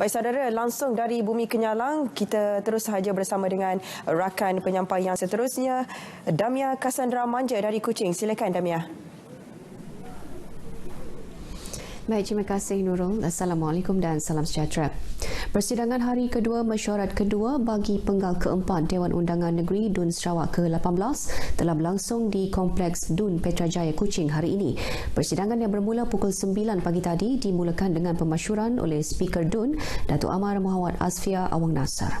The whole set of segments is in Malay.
Baik saudara, langsung dari Bumi Kenyalang, kita terus sahaja bersama dengan rakan penyampai yang seterusnya, Damia Cassandra Manja dari Kuching. Silakan Damia. Baik, terima kasih Nurul. Assalamualaikum dan salam sejahtera. Persidangan hari kedua mesyuarat kedua bagi penggal keempat Dewan Undangan Negeri DUN Sarawak ke-18 telah berlangsung di Kompleks DUN Petrajaya Kuching hari ini. Persidangan yang bermula pukul 9 pagi tadi dimulakan dengan pemasyuran oleh Speaker DUN, Datuk Amar Muhammad Asfia Awang Nasar.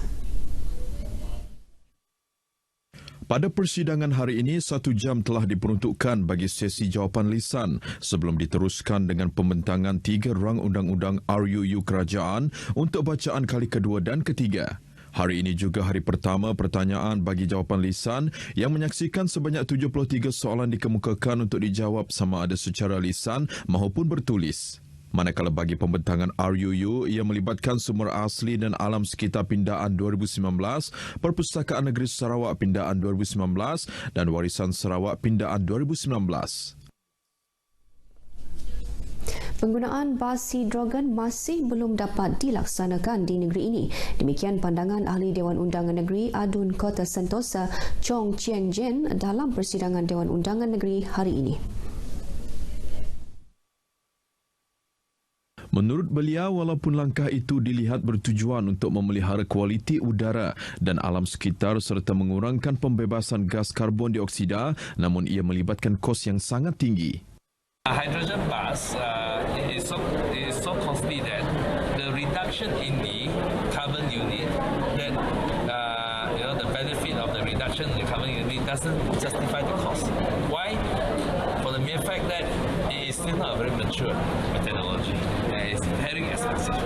Pada persidangan hari ini, 1 jam telah diperuntukkan bagi sesi jawapan lisan sebelum diteruskan dengan pembentangan 3 rang undang-undang RUU Kerajaan untuk bacaan kali kedua dan ketiga. Hari ini juga hari pertama pertanyaan bagi jawapan lisan yang menyaksikan sebanyak 73 soalan dikemukakan untuk dijawab sama ada secara lisan maupun bertulis. Manakala bagi pembentangan RUU ia melibatkan sumber asli dan alam sekitar pindaan 2019, Perpustakaan Negeri Sarawak pindaan 2019 dan Warisan Sarawak pindaan 2019. Penggunaan bas hidrogen masih belum dapat dilaksanakan di negeri ini. Demikian pandangan Ahli Dewan Undangan Negeri Adun Kota Sentosa Chong Chiang Jen dalam persidangan Dewan Undangan Negeri hari ini. Menurut beliau, walaupun langkah itu dilihat bertujuan untuk memelihara kualiti udara dan alam sekitar serta mengurangkan pembebasan gas karbon dioksida, namun ia melibatkan kos yang sangat tinggi. Hydrogen bus is so costly that the reduction in the carbon unit, that the benefit of the reduction in the carbon unit doesn't justify the cost. Why? For the mere fact that it is still not a very mature technology. It's very expensive.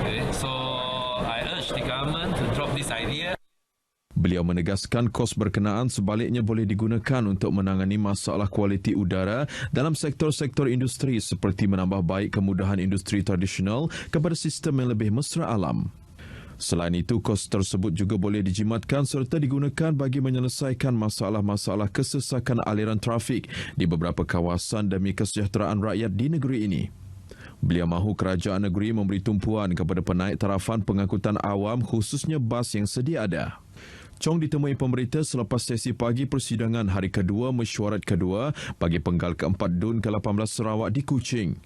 Okay? So I urge the government to drop this idea. Beliau menegaskan kos berkenaan sebaliknya boleh digunakan untuk menangani masalah kualiti udara dalam sektor-sektor industri seperti menambah baik kemudahan industri tradisional kepada sistem yang lebih mesra alam. Selain itu, kos tersebut juga boleh dijimatkan serta digunakan bagi menyelesaikan masalah-masalah kesesakan aliran trafik di beberapa kawasan demi kesejahteraan rakyat di negeri ini. Beliau mahu kerajaan negeri memberi tumpuan kepada penaik tarafan pengangkutan awam khususnya bas yang sedia ada. Chong ditemui pemberita selepas sesi pagi persidangan hari kedua mesyuarat kedua bagi penggal keempat DUN ke-18 Sarawak di Kuching.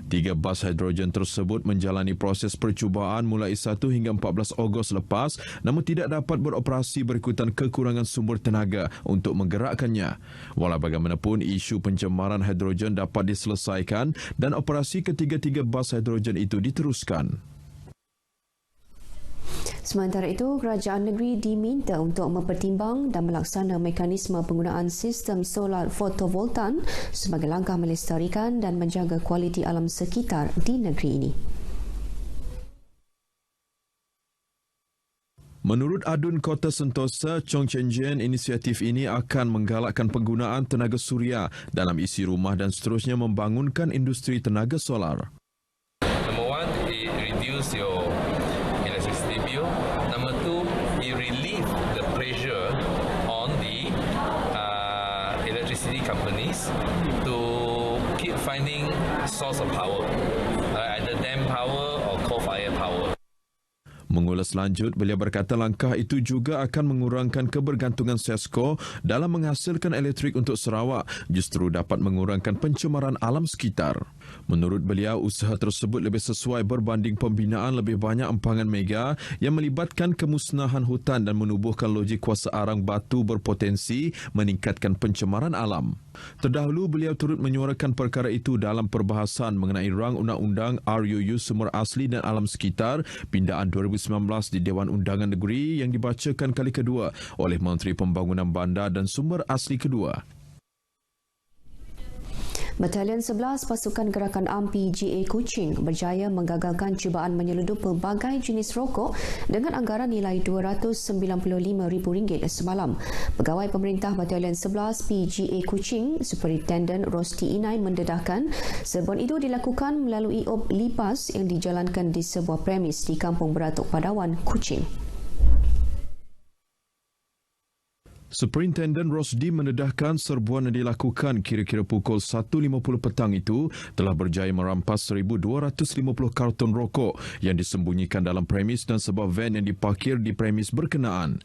3 bas hidrogen tersebut menjalani proses percubaan mulai 1 hingga 14 Ogos lepas namun tidak dapat beroperasi berikutan kekurangan sumber tenaga untuk menggerakkannya. Walau bagaimanapun, isu pencemaran hidrogen dapat diselesaikan dan operasi ketiga-tiga bas hidrogen itu diteruskan. Sementara itu, kerajaan negeri diminta untuk mempertimbang dan melaksana mekanisme penggunaan sistem solar fotovoltan sebagai langkah melestarikan dan menjaga kualiti alam sekitar di negeri ini. Menurut Adun Kota Sentosa, Chong Chiang Jen, inisiatif ini akan menggalakkan penggunaan tenaga suria dalam isi rumah dan seterusnya membangunkan industri tenaga solar. Number one, it reduce your electricity bill. Number two, it relieve the pressure on the electricity companies to keep finding source of power, either dam power or coal-fired power. Mengulas lanjut, beliau berkata langkah itu juga akan mengurangkan kebergantungan SESCO dalam menghasilkan elektrik untuk Sarawak, justru dapat mengurangkan pencemaran alam sekitar. Menurut beliau, usaha tersebut lebih sesuai berbanding pembinaan lebih banyak empangan mega yang melibatkan kemusnahan hutan dan menubuhkan logik kuasa arang batu berpotensi meningkatkan pencemaran alam. Terdahulu, beliau turut menyuarakan perkara itu dalam perbahasan mengenai rang undang-undang RUU Sumber Asli dan Alam Sekitar pindaan 2019 di Dewan Undangan Negeri yang dibacakan kali kedua oleh Menteri Pembangunan Bandar dan Sumber Asli kedua. Batalion 11 Pasukan Gerakan AMPI GA Kuching berjaya menggagalkan cubaan menyeludup pelbagai jenis rokok dengan anggaran nilai RM295,000 semalam. Pegawai Pemerintah Batalion 11 PGA Kuching, Superintendent Rosti Inai mendedahkan serbuan itu dilakukan melalui op lipas yang dijalankan di sebuah premis di Kampung Beratuk Padawan, Kuching. Superintendent Rosdi mendedahkan serbuan yang dilakukan kira-kira pukul 1.50 petang itu telah berjaya merampas 1,250 karton rokok yang disembunyikan dalam premis dan sebuah van yang diparkir di premis berkenaan.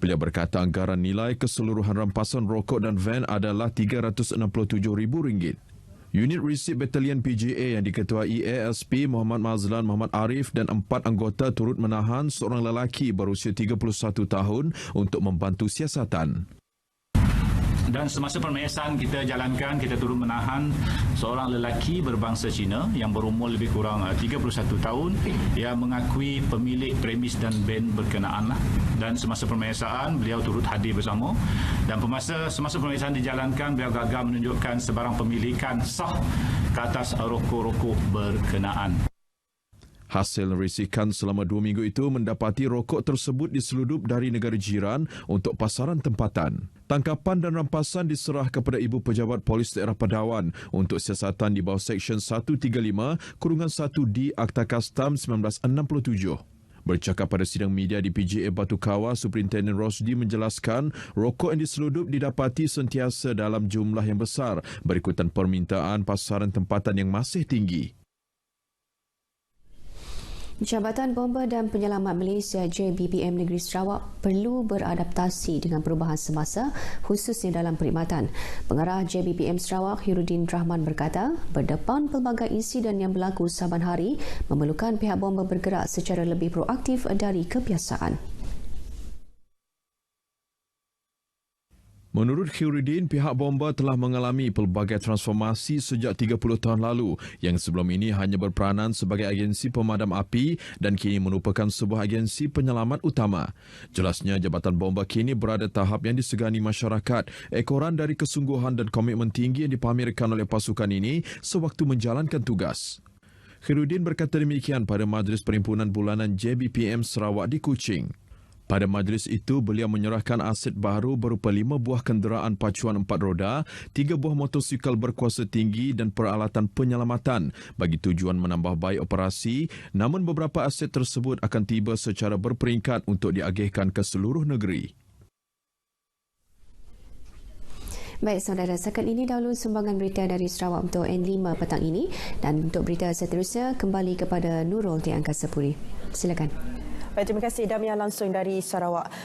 Beliau berkata anggaran nilai keseluruhan rampasan rokok dan van adalah RM367,000. Unit Resip Batalion PGA yang diketuai ASP Muhammad Mazlan Muhammad Arif dan 4 anggota turut menahan seorang lelaki berusia 31 tahun untuk membantu siasatan. Dan semasa pemeriksaan kita jalankan, kita turut menahan seorang lelaki berbangsa Cina yang berumur lebih kurang 31 tahun yang mengakui pemilik premis dan band berkenaan. Dan semasa pemeriksaan, beliau turut hadir bersama. Dan semasa pemeriksaan dijalankan, beliau gagal menunjukkan sebarang pemilikan sah ke atas rokok-rokok berkenaan. Hasil risikan selama 2 minggu itu mendapati rokok tersebut diseludup dari negara jiran untuk pasaran tempatan. Tangkapan dan rampasan diserah kepada Ibu Pejabat Polis Daerah Padawan untuk siasatan di bawah Seksyen 135-1D Akta Kastam 1967. Bercakap pada sidang media di PGA Batu Kawah, Superintendent Rosdi menjelaskan rokok yang diseludup didapati sentiasa dalam jumlah yang besar berikutan permintaan pasaran tempatan yang masih tinggi. Jabatan Bomba dan Penyelamat Malaysia JBPM Negeri Sarawak perlu beradaptasi dengan perubahan semasa khususnya dalam perkhidmatan. Pengarah JBPM Sarawak Hirudin Rahman berkata, berdepan pelbagai insiden yang berlaku saban hari memerlukan pihak bomba bergerak secara lebih proaktif dari kebiasaan. Menurut Khairuddin, pihak bomba telah mengalami pelbagai transformasi sejak 30 tahun lalu yang sebelum ini hanya berperanan sebagai agensi pemadam api dan kini merupakan sebuah agensi penyelamat utama. Jelasnya, Jabatan Bomba kini berada tahap yang disegani masyarakat, ekoran dari kesungguhan dan komitmen tinggi yang dipamerkan oleh pasukan ini sewaktu menjalankan tugas. Khairuddin berkata demikian pada Majlis Perhimpunan Bulanan JBPM Sarawak di Kuching. Pada majlis itu, beliau menyerahkan aset baru berupa 5 buah kenderaan pacuan 4 roda, 3 buah motosikal berkuasa tinggi dan peralatan penyelamatan bagi tujuan menambah baik operasi, namun beberapa aset tersebut akan tiba secara berperingkat untuk diagihkan ke seluruh negeri. Baik, saudara, setakat ini dahulu sumbangan berita dari Sarawak untuk N5 petang ini, dan untuk berita seterusnya kembali kepada Nurul di Angkasa Puri. Silakan. Baik, terima kasih Damia langsung dari Sarawak.